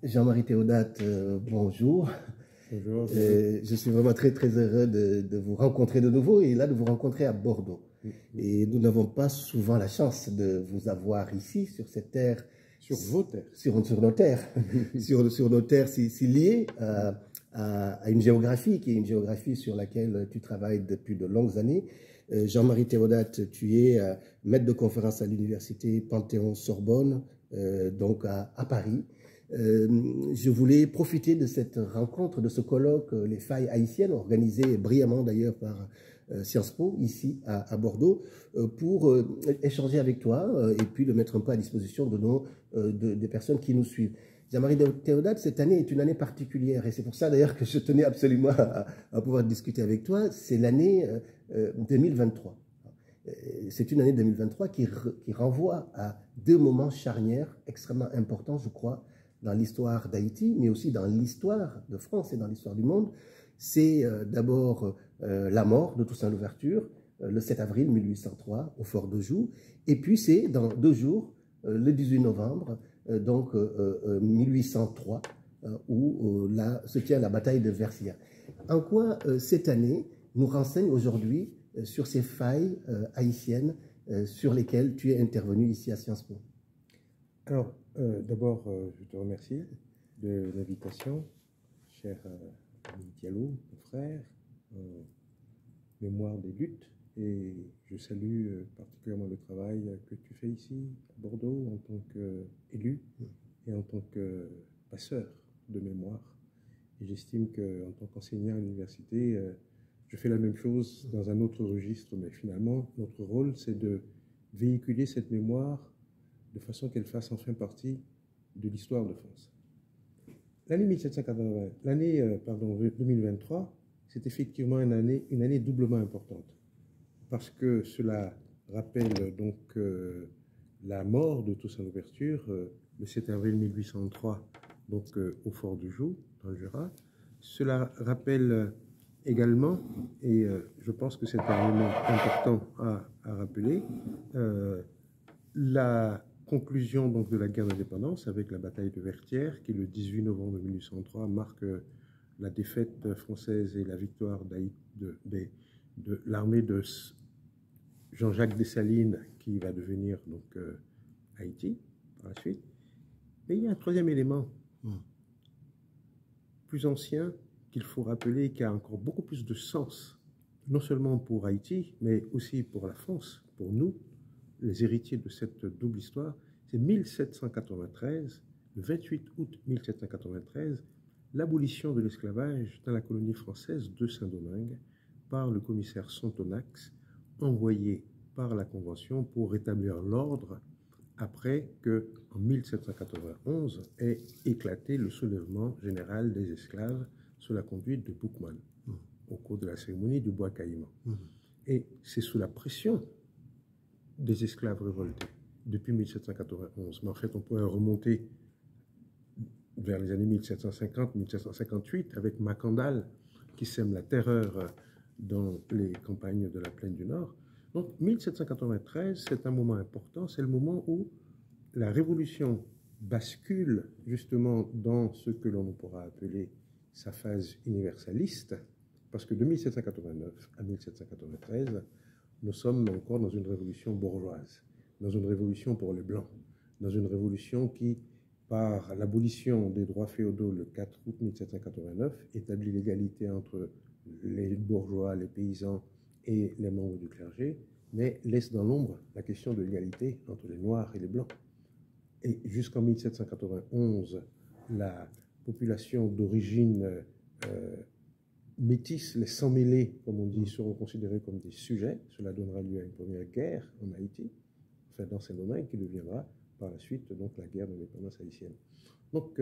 Jean-Marie Théodate, bonjour. Bonjour. Je suis vraiment très très heureux de vous rencontrer de nouveau et là de vous rencontrer à Bordeaux. Et nous n'avons pas souvent la chance de vous avoir ici sur cette terre. Sur vos terres. Sur nos terres. sur nos terres si liées à une géographie qui est une géographie sur laquelle tu travailles depuis de longues années. Jean-Marie Théodate, tu es maître de conférence à l'université Panthéon-Sorbonne, donc à Paris. Je voulais profiter de cette rencontre, de ce colloque Les Failles haïtiennes, organisé brillamment d'ailleurs par Sciences Po, ici à Bordeaux, pour échanger avec toi et puis le mettre un peu à disposition des personnes qui nous suivent. Jean-Marie Théodate, cette année est une année particulière et c'est pour ça d'ailleurs que je tenais absolument à pouvoir discuter avec toi. C'est l'année 2023. C'est une année 2023 qui renvoie à deux moments charnières extrêmement importants, je crois, dans l'histoire d'Haïti, mais aussi dans l'histoire de France et dans l'histoire du monde. C'est d'abord la mort de Toussaint Louverture, le 7 avril 1803, au fort de Joux. Et puis c'est dans 2 jours, le 18 novembre, donc 1803, où se tient la bataille de Versailles. En quoi cette année nous renseigne aujourd'hui sur ces failles haïtiennes sur lesquelles tu es intervenu ici à Sciences Po? Alors, d'abord, je te remercie de l'invitation, cher ami Diallo, mon frère, mémoire des luttes, et je salue particulièrement le travail que tu fais ici à Bordeaux en tant qu'élu et en tant que passeur de mémoire. Et j'estime qu'en tant qu'enseignant à l'université, je fais la même chose dans un autre registre, mais finalement, notre rôle, c'est de véhiculer cette mémoire de façon qu'elle fasse enfin partie de l'histoire de France. L'année 2023, c'est effectivement une année doublement importante, parce que cela rappelle donc la mort de Toussaint Louverture le 7 avril 1803, donc au fort de Joux, dans le Jura. Cela rappelle également, et je pense que c'est un élément important à rappeler, la conclusion donc de la guerre d'indépendance avec la bataille de Vertières, qui le 18 novembre 1803 marque la défaite française et la victoire de l'armée de Jean-Jacques Dessalines, qui va devenir donc Haïti par la suite. Mais il y a un troisième élément plus ancien qu'il faut rappeler, qui a encore beaucoup plus de sens, non seulement pour Haïti, mais aussi pour la France, pour nous, les héritiers de cette double histoire. C'est 1793, le 28 août 1793, l'abolition de l'esclavage dans la colonie française de Saint-Domingue par le commissaire Sontonax, envoyé par la Convention pour rétablir l'ordre après que, en 1791, ait éclaté le soulèvement général des esclaves sous la conduite de Boukman au cours de la cérémonie du bois caïman. Et c'est sous la pression des esclaves révoltés depuis 1791. Mais en fait, on pourrait remonter vers les années 1750-1758 avec Macandal qui sème la terreur dans les campagnes de la plaine du Nord. Donc 1793, c'est un moment important, c'est le moment où la révolution bascule justement dans ce que l'on pourra appeler sa phase universaliste, parce que de 1789 à 1793, nous sommes encore dans une révolution bourgeoise, dans une révolution pour les Blancs, dans une révolution qui, par l'abolition des droits féodaux le 4 août 1789, établit l'égalité entre les bourgeois, les paysans et les membres du clergé, mais laisse dans l'ombre la question de l'égalité entre les Noirs et les Blancs. Et jusqu'en 1791, la population d'origine métis, les sans-mêlés, comme on dit, seront considérés comme des sujets. Cela donnera lieu à une première guerre en Haïti, enfin dans ces domaines, qui deviendra par la suite donc la guerre d'indépendance haïtienne. Donc,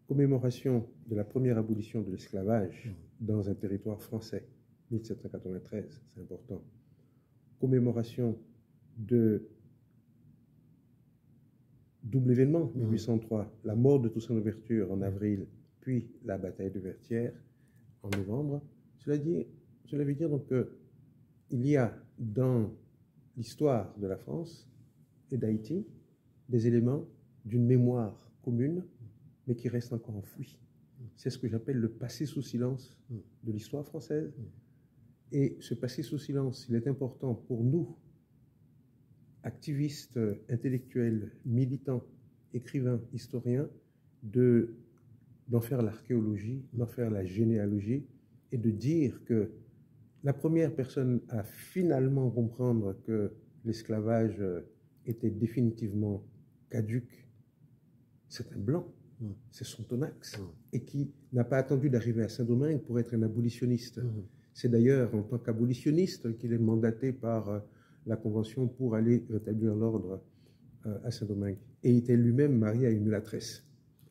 commémoration de la première abolition de l'esclavage dans un territoire français, 1793, c'est important. Commémoration de double événement, 1803, la mort de Toussaint Louverture en avril, puis la bataille de Vertières en novembre. Cela veut dire donc qu'il y a dans l'histoire de la France et d'Haïti des éléments d'une mémoire commune mais qui reste encore enfoui. C'est ce que j'appelle le passé sous silence de l'histoire française. Et ce passé sous silence, il est important pour nous, activistes, intellectuels, militants, écrivains, historiens, d'en faire l'archéologie, d'en faire la généalogie, et de dire que la première personne à finalement comprendre que l'esclavage était définitivement caduque, c'est un blanc, c'est Sonthonax, et qui n'a pas attendu d'arriver à Saint-Domingue pour être un abolitionniste. C'est d'ailleurs en tant qu'abolitionniste qu'il est mandaté par la Convention pour aller rétablir l'ordre à Saint-Domingue. Et il était lui-même marié à une mulâtresse.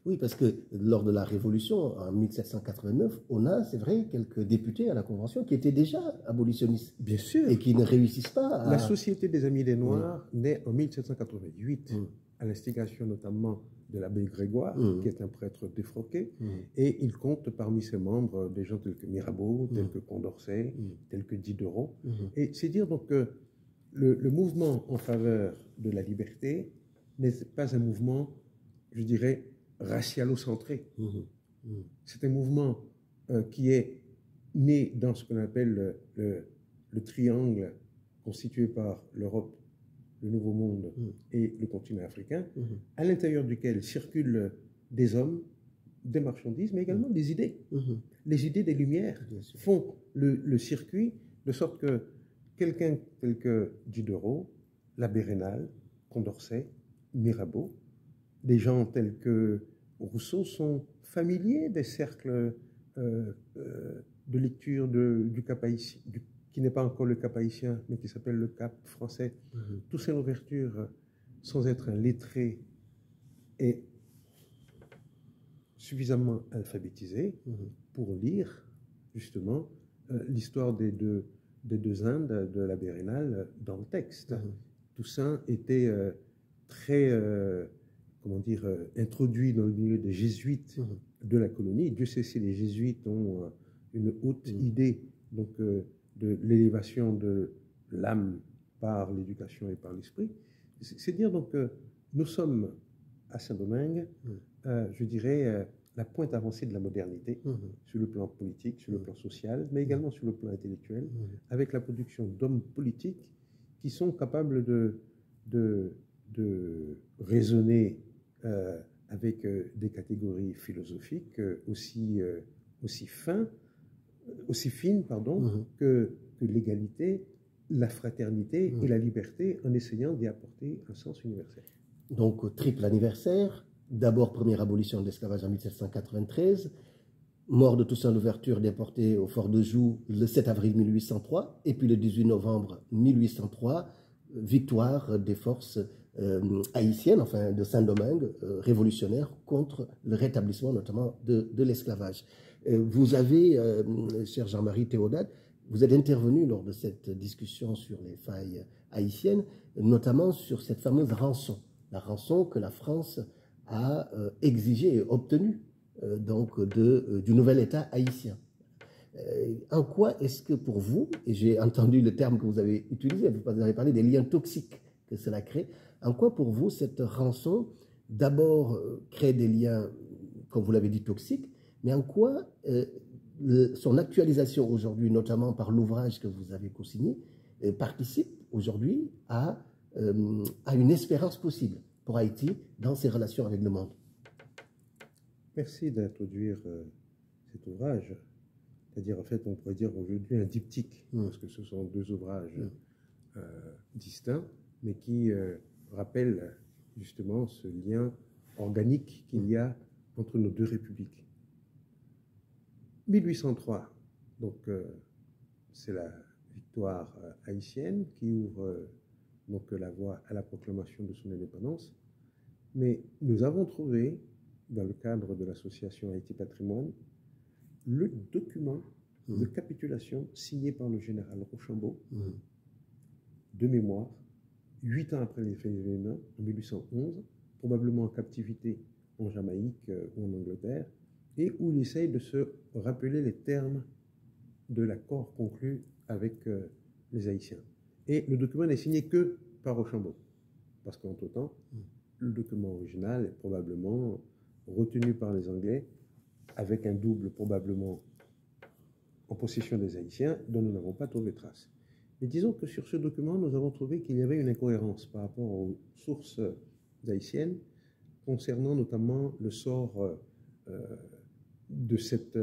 Oui, parce que lors de la Révolution, en 1789, on a, c'est vrai, quelques députés à la Convention qui étaient déjà abolitionnistes. Bien sûr. Et qui ne réussissent pas à... La Société des Amis des Noirs naît en 1788, à l'instigation notamment de l'abbé Grégoire, qui est un prêtre défroqué, et il compte parmi ses membres des gens tels que Mirabeau, tels que Condorcet, tels que Diderot. Et c'est dire donc que le mouvement en faveur de la liberté n'est pas un mouvement, je dirais, racialo-centré. C'est un mouvement qui est né dans ce qu'on appelle le triangle constitué par l'Europe, le Nouveau Monde et le continent africain, à l'intérieur duquel circulent des hommes, des marchandises, mais également des idées. Les idées des Lumières font le circuit, de sorte que quelqu'un tel que Diderot, l'abbé Raynal, Condorcet, Mirabeau, des gens tels que Rousseau sont familiers des cercles de lecture du Cap haïtien, qui n'est pas encore le Cap haïtien, mais qui s'appelle le Cap français. Toussaint Louverture, sans être un lettré, est suffisamment alphabétisé pour lire justement l'histoire des deux Indes de l'abbé Raynal dans le texte. Toussaint était très, comment dire, introduit dans le milieu des jésuites de la colonie. Dieu sait si les jésuites ont une haute idée donc, de l'élévation de l'âme par l'éducation et par l'esprit. C'est dire donc que nous sommes à Saint-Domingue, je dirais, la pointe avancée de la modernité sur le plan politique, sur le plan social, mais également sur le plan intellectuel, avec la production d'hommes politiques qui sont capables de raisonner avec des catégories philosophiques aussi fines que l'égalité, la fraternité et la liberté, en essayant d'y apporter un sens universel. Donc, triple anniversaire. D'abord, première abolition de l'esclavage en 1793, mort de Toussaint Louverture déporté au fort de Joux le 7 avril 1803, et puis le 18 novembre 1803, victoire des forces haïtiennes, enfin de Saint-Domingue, révolutionnaires, contre le rétablissement notamment de l'esclavage. Vous avez, cher Jean-Marie Théodate, vous êtes intervenu lors de cette discussion sur les failles haïtiennes, notamment sur cette fameuse rançon, la rançon que la France a exigée et obtenue donc du nouvel État haïtien. En quoi est-ce que pour vous, et j'ai entendu le terme que vous avez utilisé, vous avez parlé des liens toxiques que cela crée, en quoi pour vous cette rançon d'abord crée des liens, comme vous l'avez dit, toxiques, mais en quoi son actualisation aujourd'hui, notamment par l'ouvrage que vous avez co-signé, participe aujourd'hui à une espérance possible pour Haïti dans ses relations avec le monde? Merci d'introduire cet ouvrage. C'est-à-dire, en fait, on pourrait dire aujourd'hui un diptyque, parce que ce sont deux ouvrages distincts, mais qui rappellent justement ce lien organique qu'il y a entre nos deux républiques. 1803, donc c'est la victoire haïtienne qui ouvre donc la voie à la proclamation de son indépendance. Mais nous avons trouvé, dans le cadre de l'association Haïti Patrimoine, le document de capitulation signé par le général Rochambeau, de mémoire, 8 ans après les faits événements, en 1811, probablement en captivité en Jamaïque ou en Angleterre, et où il essaye de se rappeler les termes de l'accord conclu avec les Haïtiens. Et le document n'est signé que par Rochambeau, parce qu'entre-temps, le document original est probablement retenu par les Anglais, avec un double probablement en possession des Haïtiens, dont nous n'avons pas trouvé trace. Mais disons que sur ce document, nous avons trouvé qu'il y avait une incohérence par rapport aux sources haïtiennes, concernant notamment le sort de cette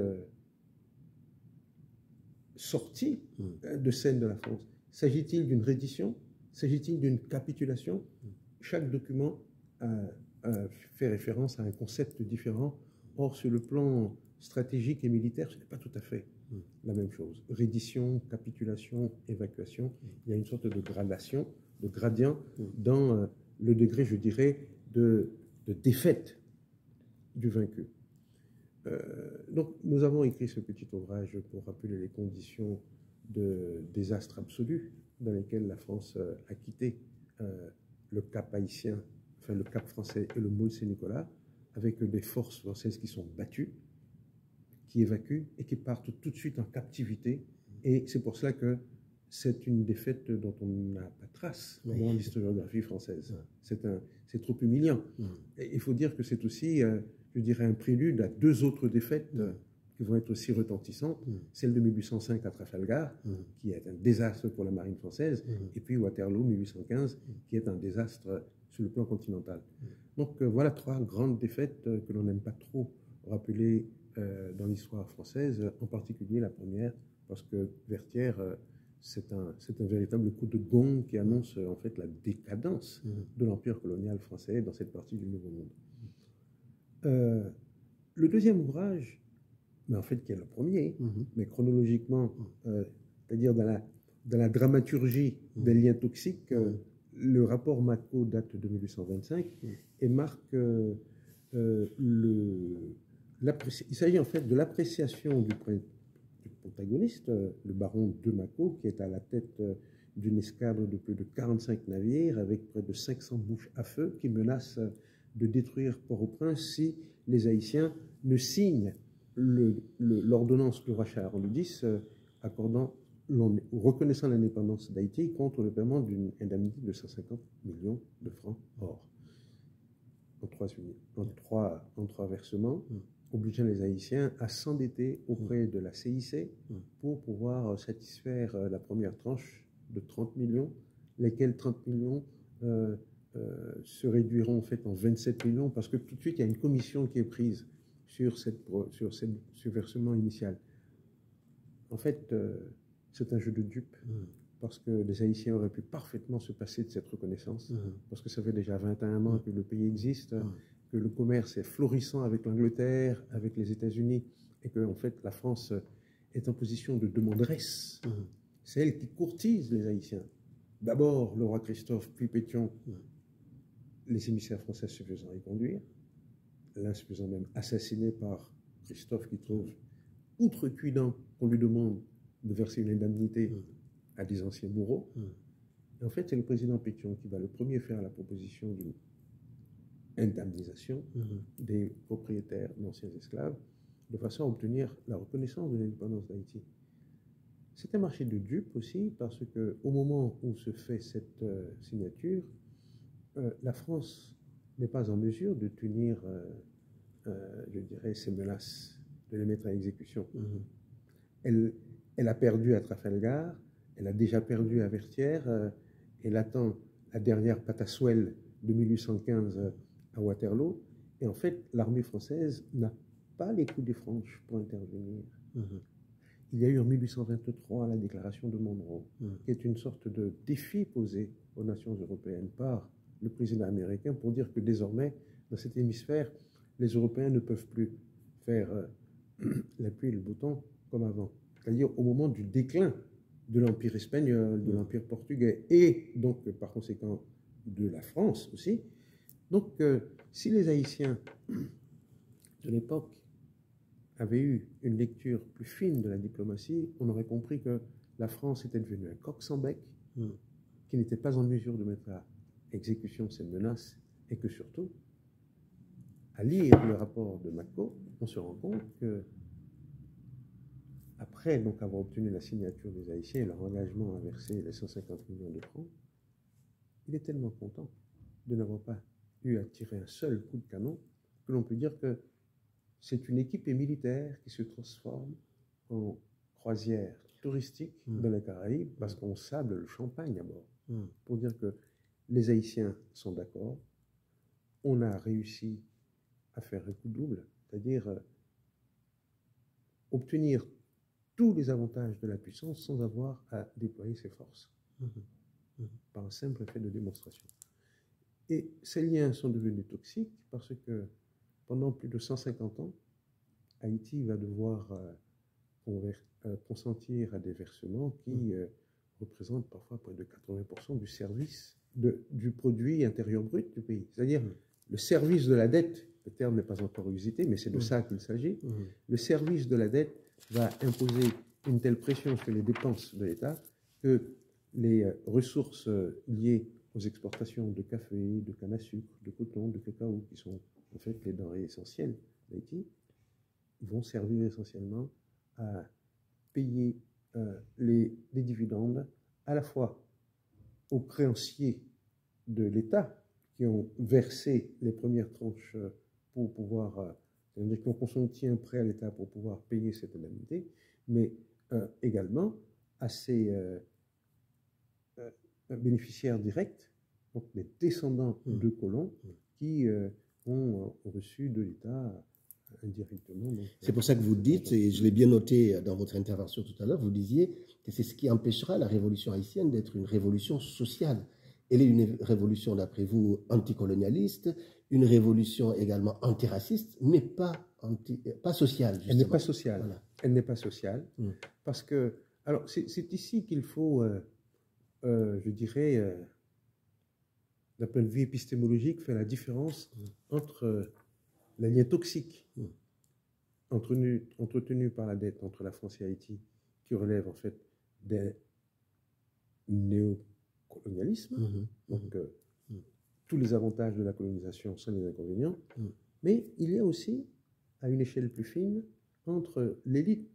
sortie de scène de la France. S'agit-il d'une reddition? S'agit-il d'une capitulation? Chaque document fait référence à un concept différent. Or, sur le plan stratégique et militaire, ce n'est pas tout à fait la même chose. Reddition, capitulation, évacuation, il y a une sorte de gradation, de gradient dans le degré, je dirais, de défaite du vaincu. Donc, nous avons écrit ce petit ouvrage pour rappeler les conditions de désastre absolu dans lesquelles la France a quitté le Cap haïtien, enfin le Cap français et le môle Saint-Nicolas, avec des forces françaises qui sont battues, qui évacuent et qui partent tout de suite en captivité. Et c'est pour cela que c'est une défaite dont on n'a pas trace dans l'historiographie française. C'est trop humiliant. Et il faut dire que c'est aussi, je dirais, un prélude à deux autres défaites qui vont être aussi retentissantes. Celle de 1805 à Trafalgar, qui est un désastre pour la marine française, et puis Waterloo, 1815, qui est un désastre sur le plan continental. Donc voilà trois grandes défaites que l'on n'aime pas trop rappeler dans l'histoire française, en particulier la première, parce que Vertières, c'est un véritable coup de gong qui annonce en fait la décadence de l'empire colonial français dans cette partie du Nouveau Monde. Le deuxième ouvrage, mais en fait qui est le premier, mais chronologiquement, c'est-à-dire dans la dramaturgie des liens toxiques, le rapport Macquot date de 1825 et marque il s'agit en fait de l'appréciation du protagoniste, le baron de Macquot, qui est à la tête d'une escadre de plus de 45 navires avec près de 500 bouches à feu qui menacent de détruire Port-au-Prince si les Haïtiens ne signent l'ordonnance du roi Charles X reconnaissant l'indépendance d'Haïti contre le paiement d'une indemnité de 150 millions de francs or en trois versements, obligeant les Haïtiens à s'endetter auprès de la CIC pour pouvoir satisfaire la première tranche de 30 millions, lesquels 30 millions se réduiront en fait en 27 millions, parce que tout de suite, il y a une commission qui est prise sur ce versement initial. En fait, c'est un jeu de dupes, parce que les Haïtiens auraient pu parfaitement se passer de cette reconnaissance, parce que ça fait déjà 21 ans que le pays existe, que le commerce est florissant avec l'Angleterre, avec les États-Unis, et que en fait, la France est en position de demanderesse. C'est elle qui courtise les Haïtiens. D'abord, le roi Christophe, puis Pétion, les émissaires français se faisant y conduire, l'un se faisant même assassiné par Christophe, qui trouve outrecuidant qu'on lui demande de verser une indemnité à des anciens bourreaux. Et en fait, c'est le président Pétion qui va le premier faire la proposition d'une indemnisation des propriétaires d'anciens esclaves, de façon à obtenir la reconnaissance de l'indépendance d'Haïti. C'est un marché de dupes aussi, parce qu'au moment où se fait cette signature, la France n'est pas en mesure de tenir, je dirais, ces menaces, de les mettre à exécution. Elle a perdu à Trafalgar, elle a déjà perdu à Vertières, elle attend la dernière patassuelle de 1815 à Waterloo, et en fait, l'armée française n'a pas les coups des franches pour intervenir. Il y a eu en 1823 la déclaration de Monroe, qui est une sorte de défi posé aux nations européennes par le président américain pour dire que désormais, dans cet hémisphère, les Européens ne peuvent plus faire la pluie et le beau temps comme avant. C'est-à-dire au moment du déclin de l'Empire espagnol, de l'Empire portugais, et donc par conséquent de la France aussi. Donc si les Haïtiens de l'époque avaient eu une lecture plus fine de la diplomatie, on aurait compris que la France était devenue un coq sans bec, qui n'était pas en mesure de mettre à exécution ces menaces, et que surtout, à lire le rapport de Macquot, on se rend compte que après donc avoir obtenu la signature des Haïtiens et leur engagement à verser les 150 millions de francs, il est tellement content de n'avoir pas eu à tirer un seul coup de canon que l'on peut dire que c'est une équipée militaire qui se transforme en croisière touristique dans les Caraïbes parce qu'on sable le champagne à bord. Pour dire que les Haïtiens sont d'accord, on a réussi à faire un coup double, c'est-à-dire obtenir tous les avantages de la puissance sans avoir à déployer ses forces, par un simple fait de démonstration. Et ces liens sont devenus toxiques parce que pendant plus de 150 ans, Haïti va devoir consentir à des versements qui représentent parfois près de 80% du service du produit intérieur brut du pays. C'est-à-dire le service de la dette, le terme n'est pas encore usité, mais c'est de ça qu'il s'agit. Le service de la dette va imposer une telle pression sur les dépenses de l'État que les ressources liées aux exportations de café, de canne à sucre, de coton, de cacao, qui sont en fait les denrées essentielles d'Haïti, vont servir essentiellement à payer les dividendes à la fois aux créanciers de l'État qui ont versé les premières tranches pour pouvoir, c'est-à-dire qui ont consenti un prêt à l'État pour pouvoir payer cette indemnité, mais également à ces bénéficiaires directs, donc les descendants de colons qui ont reçu de l'État indirectement. C'est pour ça que vous dites, et je l'ai bien noté dans votre intervention tout à l'heure, vous disiez que c'est ce qui empêchera la révolution haïtienne d'être une révolution sociale. Elle est une révolution, d'après vous, anticolonialiste, une révolution également antiraciste, mais pas sociale. Justement. Elle n'est pas sociale. Voilà. Elle n'est pas sociale, parce que, alors c'est ici qu'il faut, je dirais, d'un point de vue épistémologique, faire la différence entre les liens toxiques entretenus par la dette entre la France et Haïti, qui relèvent en fait des néocolonialismes, donc tous les avantages de la colonisation sans les inconvénients, mais il y a aussi, à une échelle plus fine, entre l'élite,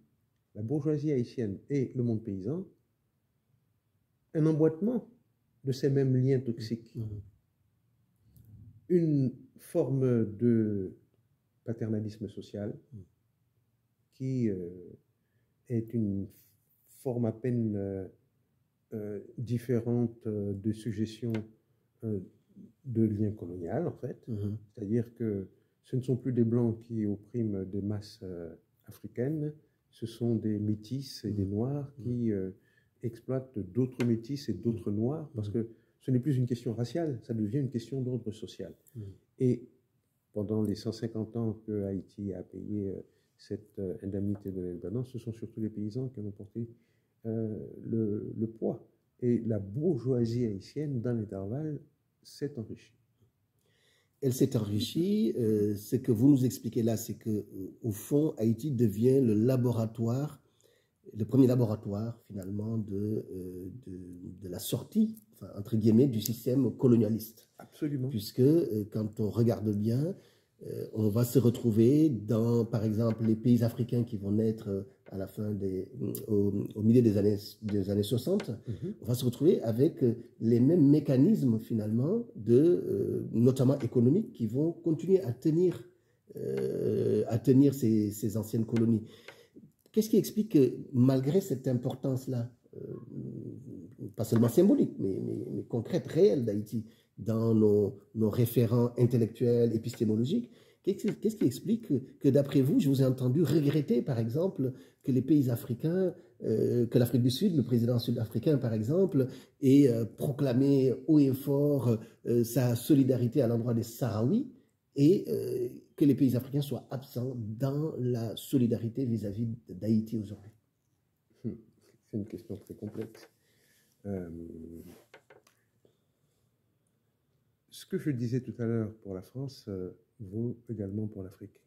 la bourgeoisie haïtienne et le monde paysan, un emboîtement de ces mêmes liens toxiques. Une forme de paternalisme social qui est une forme à peine différente de suggestion de lien colonial, en fait. C'est-à-dire que ce ne sont plus des Blancs qui oppriment des masses africaines, ce sont des Métis et des Noirs qui exploitent d'autres Métis et d'autres Noirs, parce que ce n'est plus une question raciale, ça devient une question d'ordre social. Et pendant les 150 ans que Haïti a payé cette indemnité de l'indépendance, ce sont surtout les paysans qui en ont porté le poids. Et la bourgeoisie haïtienne, dans l'intervalle, s'est enrichie. Elle s'est enrichie. Ce que vous nous expliquez là, c'est que au fond, Haïti devient le laboratoire, le premier laboratoire finalement de la sortie, enfin, entre guillemets, du système colonialiste. Absolument. Puisque quand on regarde bien, on va se retrouver dans, par exemple, les pays africains qui vont naître à la fin au milieu des années 60, on va se retrouver avec les mêmes mécanismes finalement, notamment économiques, qui vont continuer à tenir ces anciennes colonies. Qu'est-ce qui explique que malgré cette importance-là, pas seulement symbolique, mais concrète, réelle d'Haïti, dans nos référents intellectuels, épistémologiques, qu'est-ce qui explique que d'après vous, je vous ai entendu regretter, par exemple, que les pays africains, que l'Afrique du Sud, le président sud-africain, par exemple, ait proclamé haut et fort sa solidarité à l'endroit des Sahraouis, et que les pays africains soient absents dans la solidarité vis-à-vis d'Haïti aujourd'hui? C'est une question très complexe. Ce que je disais tout à l'heure pour la France vaut également pour l'Afrique.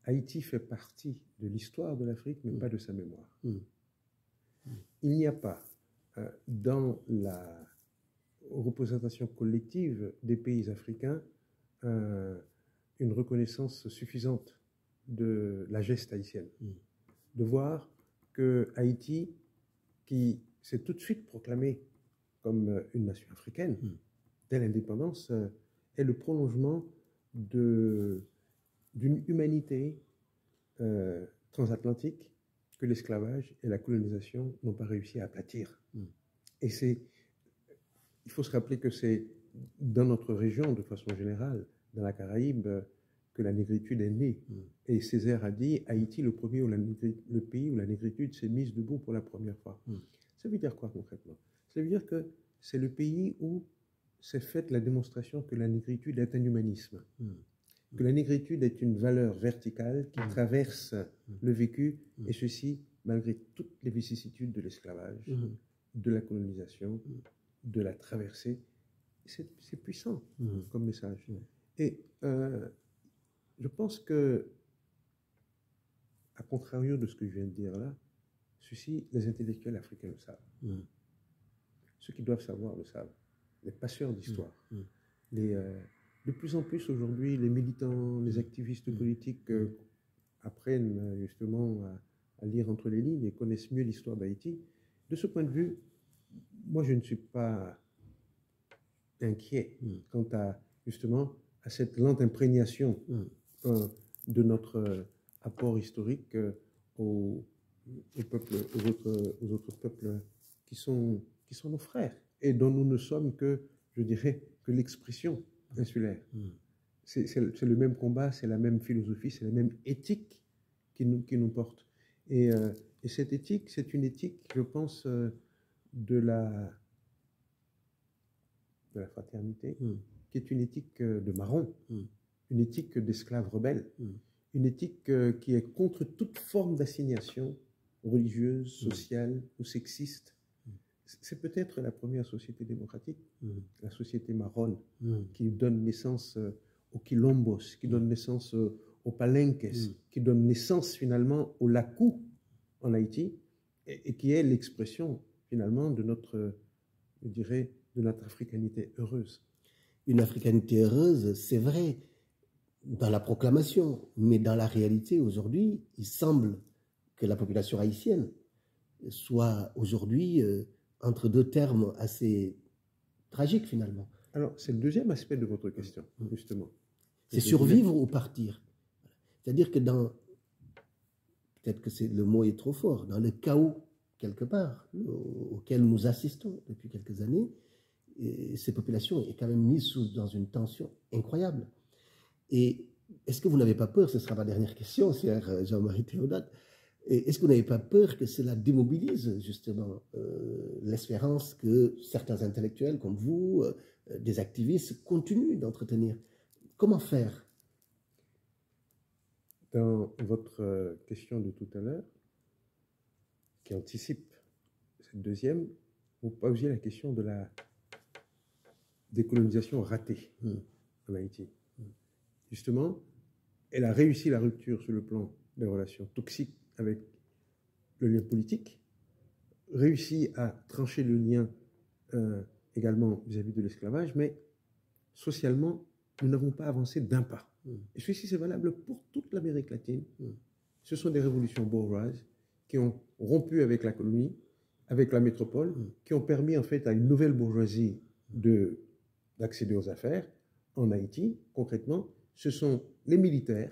Haïti fait partie de l'histoire de l'Afrique, mais pas de sa mémoire. Il n'y a pas dans la représentation collective des pays africains une reconnaissance suffisante de la geste haïtienne. De voir que Haïti, qui s'est tout de suite proclamée comme une nation africaine, dès l'indépendance, est le prolongement de d'une humanité transatlantique que l'esclavage et la colonisation n'ont pas réussi à aplatir. Et il faut se rappeler que c'est dans notre région, de façon générale, dans la Caraïbe, que la négritude est née. Et Césaire a dit, Haïti, le pays où la négritude s'est mise debout pour la première fois. Ça veut dire quoi concrètement? Ça veut dire que c'est le pays où s'est faite la démonstration que la négritude est un humanisme. Que la négritude est une valeur verticale qui traverse le vécu, et ceci malgré toutes les vicissitudes de l'esclavage, de la colonisation, de la traversée. C'est puissant comme message. Et je pense que, à contrario de ce que je viens de dire là, ceci, les intellectuels africains le savent. Ceux qui doivent savoir le savent. Les passeurs d'histoire. De plus en plus aujourd'hui, les militants, les activistes politiques apprennent justement à lire entre les lignes et connaissent mieux l'histoire d'Haïti. De ce point de vue, moi je ne suis pas inquiet quant à justement à cette lente imprégnation de notre apport historique aux autres peuples qui sont nos frères et dont nous ne sommes que, je dirais, que l'expression insulaire. C'est le même combat, c'est la même philosophie, c'est la même éthique qui nous porte. Et cette éthique, c'est une éthique, je pense, de la fraternité, qui est une éthique de marron, une éthique d'esclaves rebelles, une éthique qui est contre toute forme d'assignation religieuse, sociale ou sexiste. C'est peut-être la première société démocratique, la société marronne, qui donne naissance aux quilombos, qui donne naissance aux palenques, qui donne naissance finalement au lacou en Haïti, et qui est l'expression finalement de notre, je dirais, de notre africanité heureuse. Une africanité heureuse, c'est vrai, dans la proclamation, mais dans la réalité aujourd'hui, il semble que la population haïtienne soit aujourd'hui entre deux termes assez tragiques finalement. Alors, c'est le deuxième aspect de votre question, justement. C'est survivre ou partir. C'est-à-dire que peut-être que le mot est trop fort, dans le chaos quelque part auquel nous assistons depuis quelques années, ces populations sont quand même mises dans une tension incroyable. Et est-ce que vous n'avez pas peur, ce sera ma dernière question, cher Jean-Marie Théodate, est-ce que vous n'avez pas peur que cela démobilise justement l'espérance que certains intellectuels comme vous, des activistes, continuent d'entretenir? Comment faire? Dans votre question de tout à l'heure, qui anticipe cette deuxième, vous posiez la question de la décolonisation ratée en Haïti. Justement, elle a réussi la rupture sur le plan des relations toxiques avec le lien politique, réussi à trancher le lien également vis-à-vis de l'esclavage, mais socialement, nous n'avons pas avancé d'un pas. Et ceci, c'est valable pour toute l'Amérique latine. Ce sont des révolutions bourgeoises qui ont rompu avec la colonie, avec la métropole, qui ont permis en fait à une nouvelle bourgeoisie d'accéder aux affaires. En Haïti, concrètement, ce sont les militaires,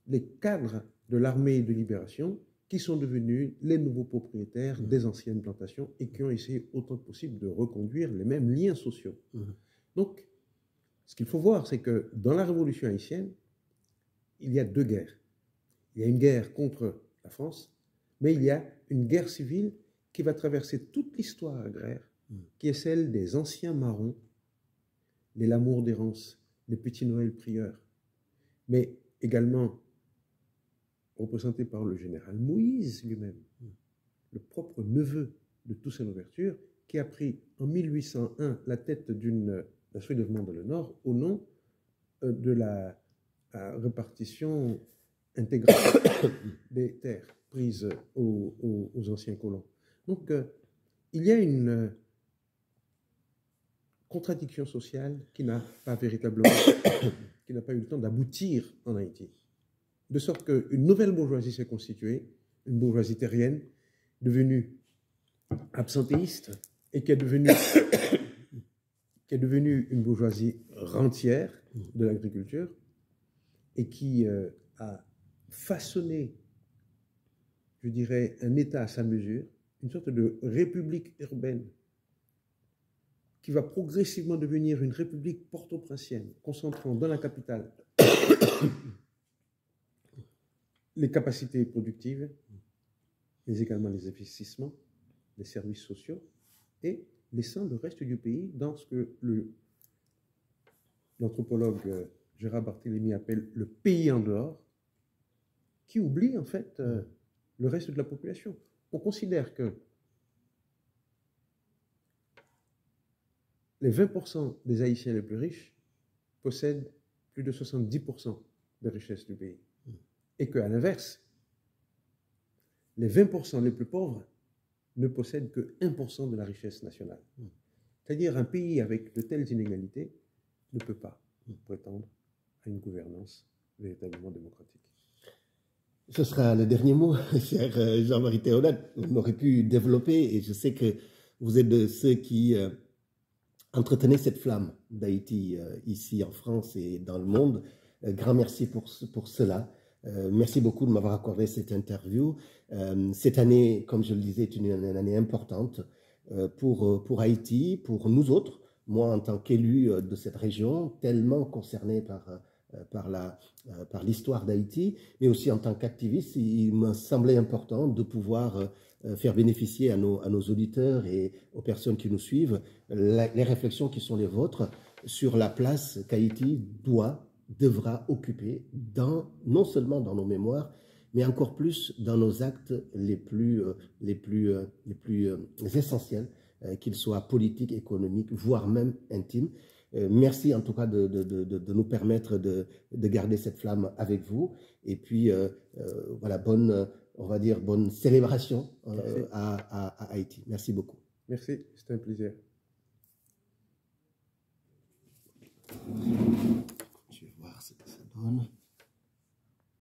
les cadres de l'armée de libération qui sont devenus les nouveaux propriétaires des anciennes plantations et qui ont essayé autant que possible de reconduire les mêmes liens sociaux. Donc, ce qu'il faut voir, c'est que dans la révolution haïtienne, il y a deux guerres. Il y a une guerre contre la France, mais il y a une guerre civile qui va traverser toute l'histoire agraire, qui est celle des anciens marrons, les Lamour d'Hérence, les Petits Noël prieurs, mais également représenté par le général Moïse lui-même, le propre neveu de Toussaint Louverture, qui a pris en 1801 la tête d'un soulèvement dans le Nord au nom de la répartition intégrale des terres prises aux anciens colons. Donc, il y a une contradiction sociale qui n'a pas véritablement, qui n'a pas eu le temps d'aboutir en Haïti. De sorte qu'une nouvelle bourgeoisie s'est constituée, une bourgeoisie terrienne, devenue absentéiste, et qui est devenue une bourgeoisie rentière de l'agriculture, et qui a façonné, je dirais, un État à sa mesure, une sorte de république urbaine qui va progressivement devenir une république port-au-prinциenne, concentrant dans la capitale les capacités productives, mais également les investissements, les services sociaux, et laissant le reste du pays dans ce que l'anthropologue Gérard Barthélemy appelle le pays en dehors, qui oublie en fait le reste de la population. On considère que les 20% des Haïtiens les plus riches possèdent plus de 70% des richesses du pays. Et qu'à l'inverse, les 20% les plus pauvres ne possèdent que 1% de la richesse nationale. C'est-à-dire un pays avec de telles inégalités ne peut pas prétendre à une gouvernance véritablement démocratique. Ce sera le dernier mot, cher Jean-Marie Théodate. On aurait pu développer, et je sais que vous êtes de ceux qui entretenaient cette flamme d'Haïti ici en France et dans le monde. Grand merci pour cela. Merci beaucoup de m'avoir accordé cette interview. Cette année, comme je le disais, est une année importante pour Haïti, pour nous autres. Moi, en tant qu'élu de cette région, tellement concerné par l'histoire d'Haïti, mais aussi en tant qu'activiste, il me semblait important de pouvoir faire bénéficier à nos auditeurs et aux personnes qui nous suivent les réflexions qui sont les vôtres sur la place qu'Haïti devra occuper non seulement dans nos mémoires, mais encore plus dans nos actes les plus essentiels, qu'ils soient politiques, économiques, voire même intimes. Merci en tout cas de nous permettre de garder cette flamme avec vous. Et puis, voilà, bonne célébration à Haïti. Merci beaucoup. Merci, c'était un plaisir. Je vais voir ce que ça donne.